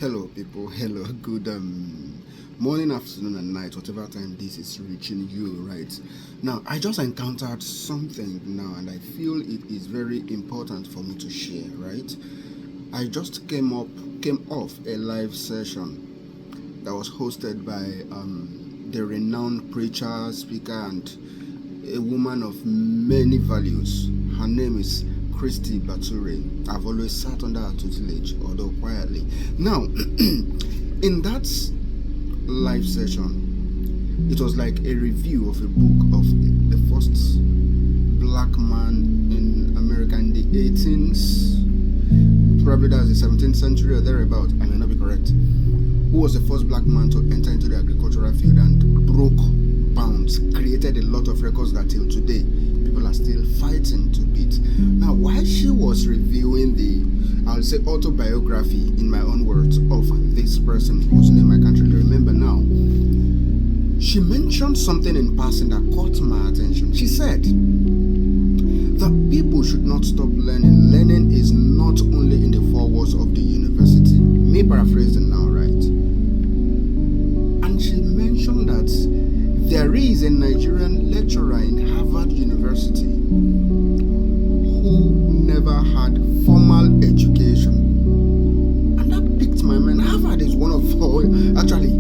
Hello, people. Hello. Good morning, afternoon, and night, whatever time this is reaching you, right? Now, I just encountered something now, and I feel it is very important for me to share, right? I just came off a live session that was hosted by the renowned preacher, speaker, and a woman of many values. Her name is Christy Bature. I've always sat under her tutelage, although quietly. Now, in that live session, it was like a review of a book of the first black man in America in the 18th, probably that's the 17th century or thereabout. I may not be correct. Who was the first black man to enter into the agricultural field and broke bounds, created a lot of records that till today people are still fighting to beat. Now, while she was reviewing I'll say autobiography in my own words, of this person whose name I can't really remember now, she mentioned something in passing that caught my attention. She said that people should not stop learning. Learning is not only in the four walls of the university. Me paraphrasing now, right? And she mentioned that there is a Nigerian lecturer in Harvard University who never had formal education. And that piqued my mind. Harvard is one of actually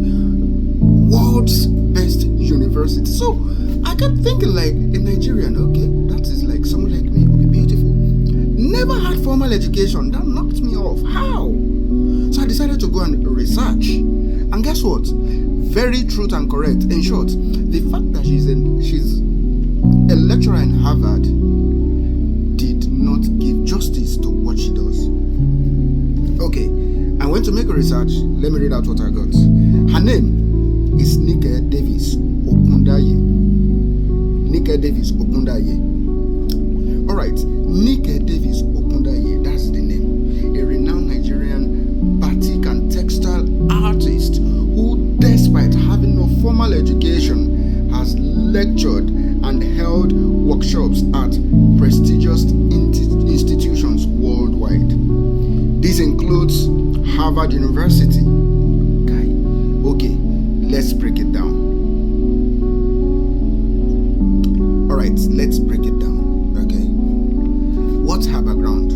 world's best universities. So I kept thinking, like, a Nigerian, okay, that is like someone like me, okay, beautiful. Never had formal education. That knocked me off. How? So I decided to go and research. And guess what? Very truth and correct. In short, the fact that she's a lecturer in Harvard did not give justice to what she does. Okay, I went to make a research. Let me read out what I got. Her name is Nike Davis Okundaye. Nike Davis Okundaye. Alright, Nike Davis Okundaye, that's the name. A renowned Nigerian batik and textile artist who, despite having no formal education, has lectured and held workshops at prestigious institutions worldwide. This includes Harvard University. Okay, let's break it down. Alright, let's break it down. Okay, what's her background?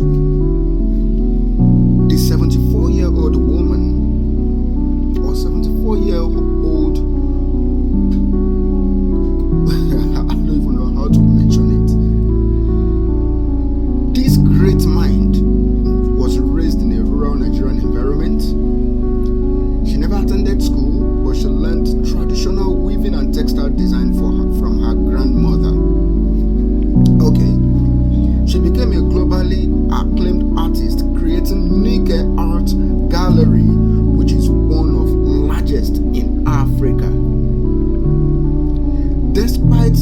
The 74-year-old woman, or 74-year-old, I don't even know how to mention it. This great mind was raised in a rural Nigerian environment. She never attended school, but she learned traditional weaving and textile design from her grandmother. Okay, she became a globally acclaimed artist, creating Nike Art Gallery, which is one of largest in Africa. Despite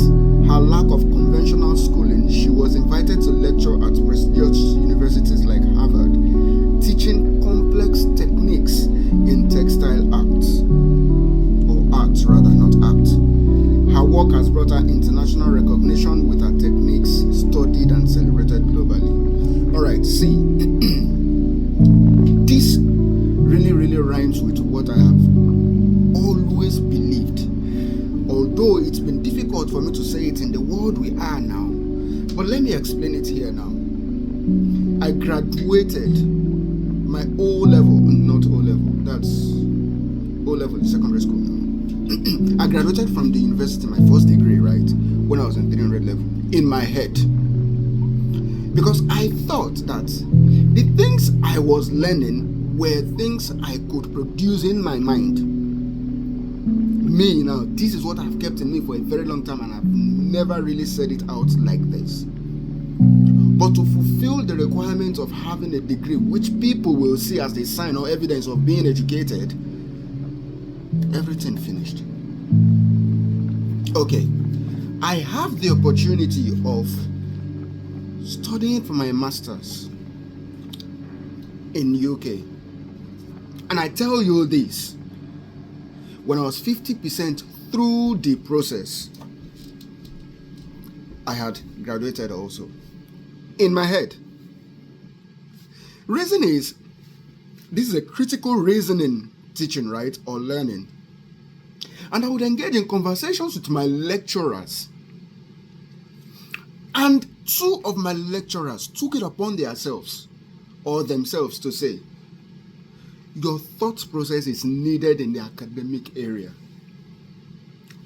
her lack of conventional schooling, she was invited to lecture at prestigious universities like Harvard, teaching complex techniques in textile arts, or arts rather, not art. Her work has brought her international recognition, with her techniques studied and celebrated globally. Alright, see, this really rhymes with what I have always believed. Although it's been difficult for me to say it in the world we are now, but let me explain it here now. I graduated my O level, not O level, that's O level in secondary school now. I graduated from the university, my first degree, right, when I was in 300 level, in my head. Because I thought that the things I was learning were things I could produce in my mind. Me now, this is what I've kept in me for a very long time, and I've never really said it out like this. But to fulfill the requirements of having a degree, which people will see as a sign or evidence of being educated, everything finished. Okay, I have the opportunity of studying for my master's in UK. And I tell you this, when I was 50% through the process, I had graduated also. In my head. Reason is, This is a critical reasoning teaching, right, or learning. And I would engage in conversations with my lecturers. And two of my lecturers took it upon themselves to say, your thought process is needed in the academic area.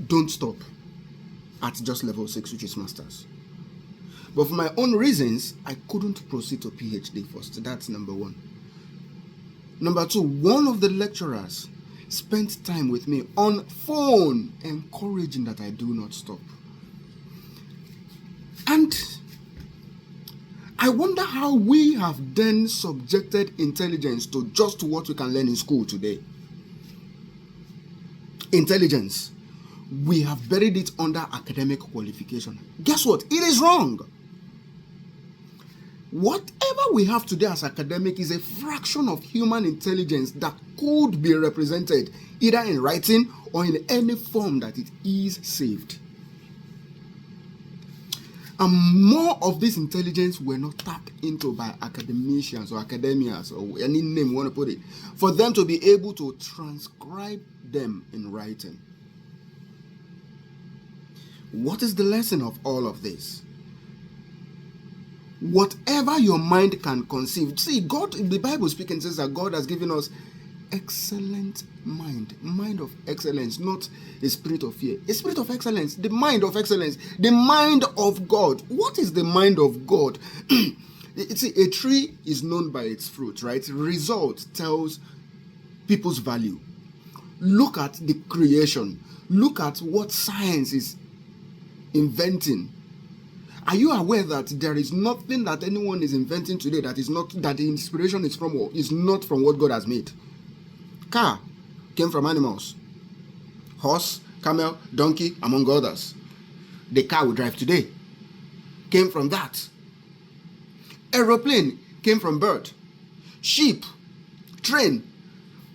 Don't stop at just level 6, which is master's. But for my own reasons, I couldn't proceed to PhD first. That's number one. Number two, one of the lecturers spent time with me on phone, encouraging that I do not stop. And I wonder how we have then subjected intelligence to just what we can learn in school today. Intelligence. We have buried it under academic qualification. Guess what? It is wrong. Whatever we have today as academic is a fraction of human intelligence that could be represented either in writing or in any form that it is saved. And more of this intelligence were not tapped into by academicians or academias or any name you want to put it, for them to be able to transcribe them in writing. What is the lesson of all of this? Whatever your mind can conceive. See, God, the Bible speaking says that God has given us excellent mind of excellence, not a spirit of fear, a spirit of excellence, the mind of excellence, the mind of God. What is the mind of God? See, a tree is known by its fruit, right? Result tells people's value. Look at the creation. Look at what science is inventing. Are you aware that there is nothing that anyone is inventing today that the inspiration is not from what God has made? Car came from animals. Horse, camel, donkey, among others. The car we drive today came from that. Aeroplane came from bird. Sheep, train.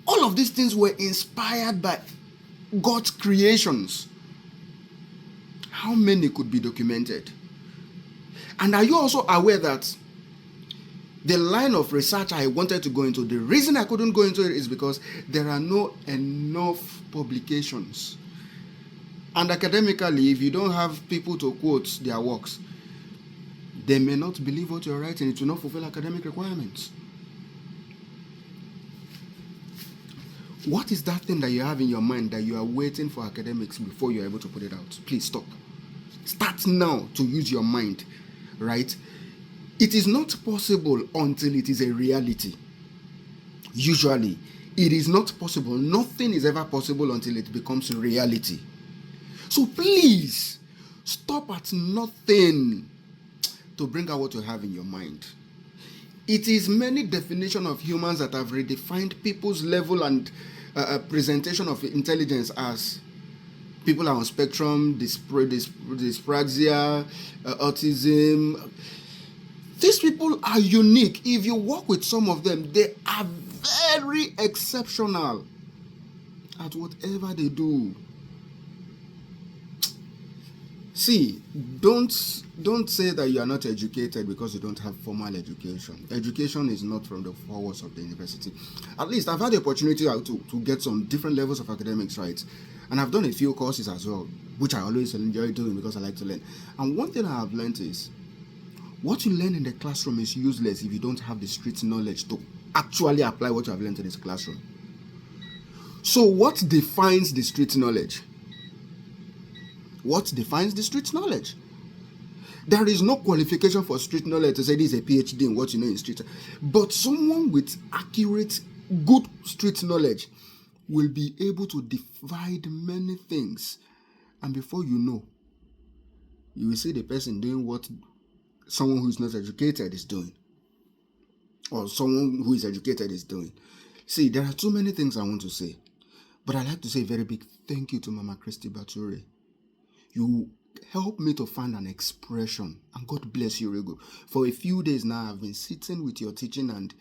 All of these things were inspired by God's creations. How many could be documented? And are you also aware that the line of research I wanted to go into, the reason I couldn't go into it is because there are not enough publications. And academically, if you don't have people to quote their works, they may not believe what you're writing. It will not fulfill academic requirements. What is that thing that you have in your mind that you are waiting for academics before you're able to put it out? Please stop. Start now to use your mind, right? It is not possible until it is a reality. Usually, it is not possible. Nothing is ever possible until it becomes a reality. So please, stop at nothing to bring out what you have in your mind. It is many definitions of humans that have redefined people's level and presentation of intelligence as people are on spectrum, dyspraxia, autism. These people are unique. If you work with some of them, they are very exceptional at whatever they do. See, don't say that you are not educated because you don't have formal education. Education is not from the four walls of the university. At least I've had the opportunity to get some different levels of academics, right? And I've done a few courses as well, which I always enjoy doing because I like to learn. And one thing I have learned is, what you learn in the classroom is useless if you don't have the street knowledge to actually apply what you have learned in this classroom. So what defines the street knowledge? What defines the street knowledge? There is no qualification for street knowledge to say this is a PhD in what you know in street. But someone with accurate, good street knowledge will be able to divide many things. And before you know, you will see the person doing what someone who is not educated is doing. Or someone who is educated is doing. See, there are too many things I want to say. But I'd like to say a very big thank you to Mama Christy Bature. You helped me to find an expression, and God bless you, Rego. For a few days now, I've been sitting with your teaching, and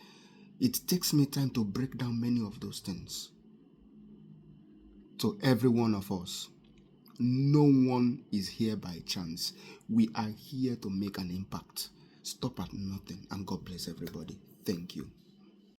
it takes me time to break down many of those things. To every one of us, no one is here by chance. We are here to make an impact. Stop at nothing, and God bless everybody. Thank you.